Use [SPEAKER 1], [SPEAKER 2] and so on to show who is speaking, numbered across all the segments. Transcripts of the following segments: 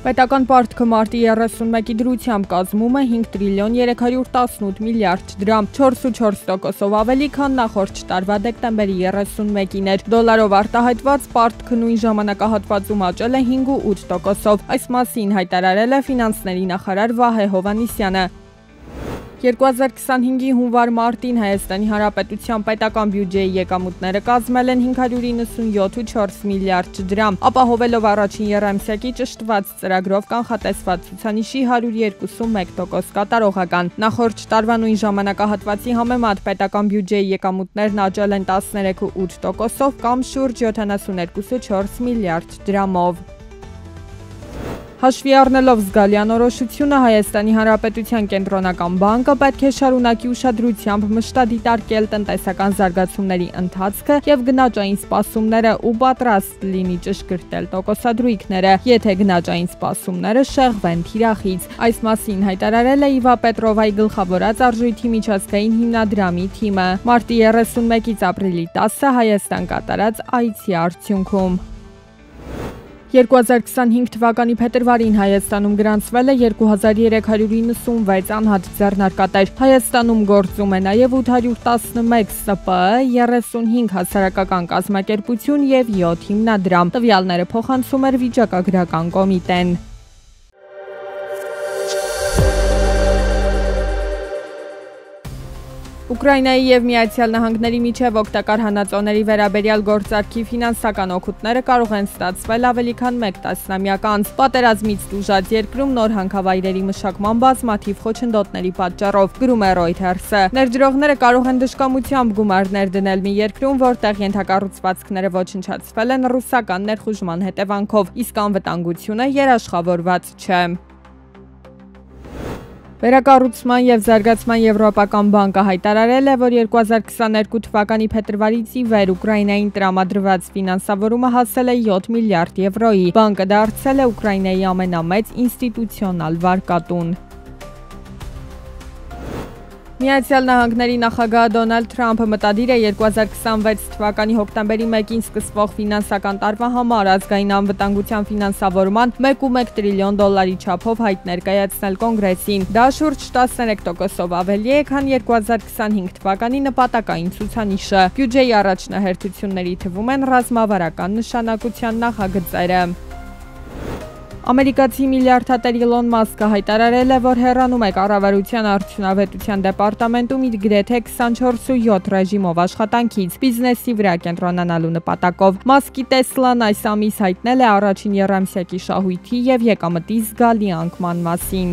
[SPEAKER 1] Պետական պարտքը մարտի 31-ի դրությամբ կազմում է 5 տրիլիոն 318 միլիարդ դրամ, 4,4%-ով ավելի, քան նախորդ տարվա դեկտեմբերի 31-ին էր։ Դոլարով արտահայտված պարտքը նույն ժամանակահատվածում աճել է 5,8%-ով։ Այս մասին հայտարարել է ֆինանսների նախարար Վահե Հովհաննիսյանը։ 2025-ի հունվար-մարտին Հայաստանի Հանրապետության պետական բյուջեի եկամուտները կազմել են 597,4 միլիարդ դրամ, ապահովելով առաջին եռամսյակի ճշտված ծրագրով կանխատեսված ցուցանիշի 102.1% կատարողական։ Նախորդ տարվա նույն ժամանակահատվածի համեմատ պետական բյուջեի եկամուտներն աճել են 13,8%-ով կամ շուրջ 72,4 միլիարդ դրամով։ Հաշվի առնելով զգալի անորոշությունը, Հայաստանի Հանրապետության կենտրոնական բանկը պետք է շարունակի ուշադրությամբ մշտադիտարկել տնտեսական զարգացումների ընթացքը եւ գնաճային սպասումները ու պատրաստ լինի ճշգրտել տոկոսադրույքները, եթե գնաճային սպասումները շեղվեն թիրախից։ Այս մասին հայտարարել է Իվա Պետրովայի գլխավորած արժույթի միջազգային հիմնադրամի թիմը մարտի 31-ից ապրիլի 10-ը Հայաստան կատարած այցի արդյունքում։ 2025 թվականի փետրվարին Հայաստանում գրանցվել է 2396 անհատ ձեռնարկատեր։ Հայաստանում գործում է նաև 811 ՍՊԸ, 35 հասարակական կազմակերպություն եւ 7 հիմնադրամ։ Տվյալները փոխանցում էր վիճակագրական կոմիտեն։ Ուկրաինայի եւ Միացյալ Նահանգների միջև օգտակար հանածոների վերաբերյալ գործարքի ֆինանսական օգուտները կարող են ստացվել ավելի քան 1 տասնամյակ անց։ Պատերազմից տուժած երկրում նոր հանքավայրերի մշակման բազմաթիվ խոչընդոտների պատճառով, գրում է Reuters-ը։ Ներդրողները կարող են դժկամությամբ գումարներ դնել մի երկրում, որտեղ ենթակառուցվածքները ոչնչացվել են ռուսական ներխուժման հետևանքով, իսկ անվտանգությունը երաշխավորված չէ։ Վերակառուցման եւ զարգացման եվրոպական բանկը հայտարարել է, որ 2022 թվականի փետրվարից ի վեր Ուկրաինային տրամադրված ֆինանսավորումը հասել է 7 միլիարդ եվրոյի։ Բանկը դարձել է Ուկրաինայի ամենամեծ ինստիտուցիոնալ վարկատուն։ Միացյալ Նահանգների նախագահ Դոնալդ Թրամփը մտադիր է 2026 թվականի հոկտեմբերի 1-ին սկսվող ֆինանսական տարվա համար ազգային անվտանգության ֆինանսավորման 1,1 տրիլիոն դոլարի չափով հայտ ներկայացնել կոնգրեսին։ Դա շուրջ 13%-ով ավելի է, քան 2025 թվականի նպատակային ցուցանիշը։ Բյուջեի առաջնահերթությունների թվում են ռազմավարական նշանակության նախագծերը։ Ամերիկացի միլիարդատեր Իլոն Մասկը հայտարարել է, որ հեռանում է կառավարության արդյունավետության դեպարտամենտում իր գրեթե 24/7 ռեժիմով աշխատանքից բիզնեսի վրա կենտրոնանալու նպատակով։ Մասկի Տեսլան այս ամիս հայտնել է առաջին եռամսյակի շահույթի եւ եկամտի զգալի անկման մասին։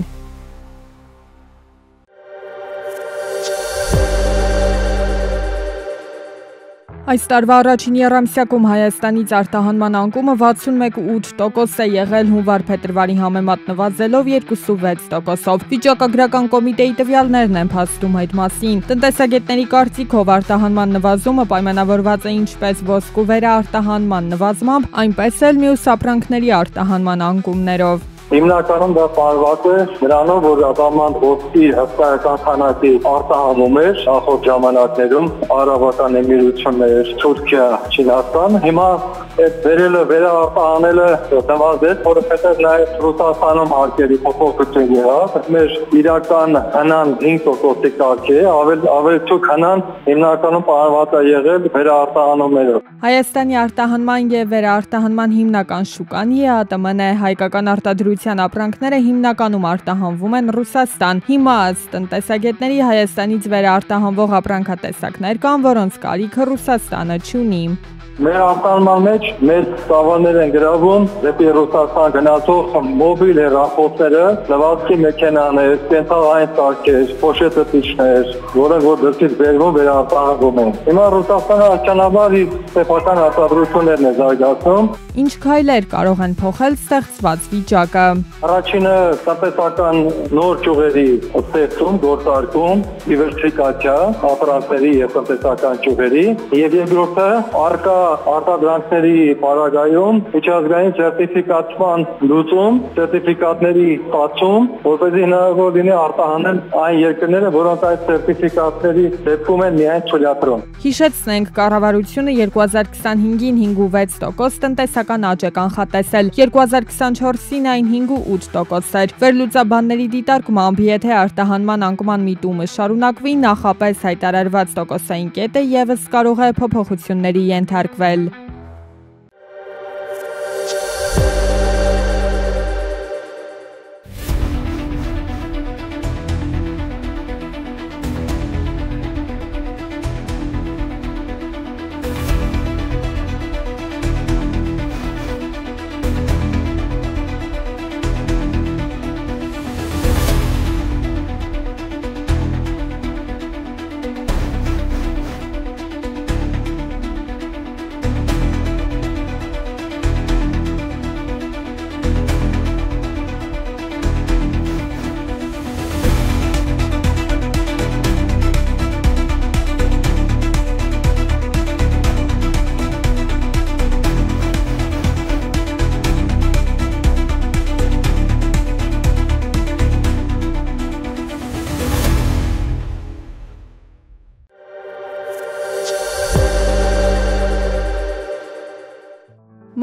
[SPEAKER 1] Այս տարվա առաջին եռամսյակում Հայաստանից արտահանման անկումը 61,8% է եղել, հունվար-փետրվարի համեմատ նվազելով 2,6%-ով։ Վիճակագրական կոմիտեի տվյալներն են փաստում այդ մասին։ Տնտեսագետների կարծիքով արտահանման նվազումը պայմանավորված է ինչպես ոսկու վերաարտահանման նվազմամբ, այնպես էլ մյուս ապրանքների արտահանման անկումներով։
[SPEAKER 2] Հիմնականում դա պարված է նրանով, որ արտահանման ոսկի հսկայական քանակի արտահանվում էր նախորդ ժամանակներում Արաբական Էմիրություններ, Թուրքիա, Չինաստան։ Հիմա այդ վերաարտահանելը նվազեց, որովհետև նաև Ռուսաստանում արկերի փոփոխություն եղավ։ Մեր իրական հնան 5%-ի կարգ է, ավելի ցույց հնան հիմնականում պարված է եղել վերաարտահանումներով։
[SPEAKER 1] Հայաստանի արտահանման եւ վերաարտահանման հիմնական շուկան ԵԱՏՄ-ն է, հայկական արտադրության ապրանքները հիմնականում արտահանվում են Ռուսաստան։ Հիմա ըստ տնտեսագետների Հայաստանից վերաարտահանվող ապրանքատեսակներ կան, որոնց կարիքը Ռուսաստանը չունի։
[SPEAKER 2] Մեր արտահանման մեջ մեծ ծավալներ են գրավում դեպի Ռուսաստան գնացող մոբիլ հեռախոսները, լվացքի մեքենաներ, կենցաղային սարքեր, փոշետտիչներ, որոնք որ դրսից բերվում վերաարտահանվում են։ Հիմա Ռուսաստանը աչքանաբար իր սեփական արտադրություններն է զարգացնում։
[SPEAKER 1] Ինչ քայլեր կարող են փոխել ստեղծված վիճակը։
[SPEAKER 2] Առաջինը տնտեսական նոր ճյուղերի ստեղծում, գործարկում, դիվերսիֆիկացիա ապրանքների եւ տնտեսական ճյուղերի, եւ երկրորդը արկա արտադրանքների պարագայում միջազգային սերտիֆիկացման լուծում, սերտիֆիկատների ստացում, որպեսզի հնարավոր լինի արտահանել այն երկրները, որոնք այդ սերտիֆիկատների դեպքում են միայն թույլատրում։
[SPEAKER 1] Հիշեցնենք, կառավարությունը 2025-ին 5.6% տնտեսական աճ է կանխատեսել, 2024-ին այն 5.8% էր։ Վերլուծաբանների դիտարկմամբ, եթե արտահանման անկման միտումը շարունակվի, նախապես հայտարարված տոկոսային կետը ևս կարող է փոփոխությունների ենթարկվել։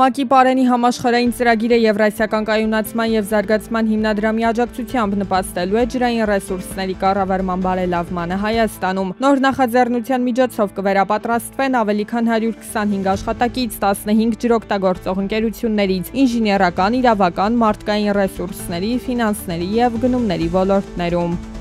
[SPEAKER 1] ՄԱԿ-ի Պարենի համաշխարհային ծրագիրը Եվրասիական կայունացման և զարգացման հիմնադրամի աջակցությամբ նպաստելու է ջրային ռեսուրսների կառավարման բարելավմանը Հայաստանում։ Նոր նախաձեռնության միջոցով կվերապատրաստվեն ավելի քան 125 աշխատակից 15 ջրօգտագործող ընկերություններից, ինժեներական, իրավական, մարդկային ռեսուրսների, ֆինանսների և գնումների ոլորտներում։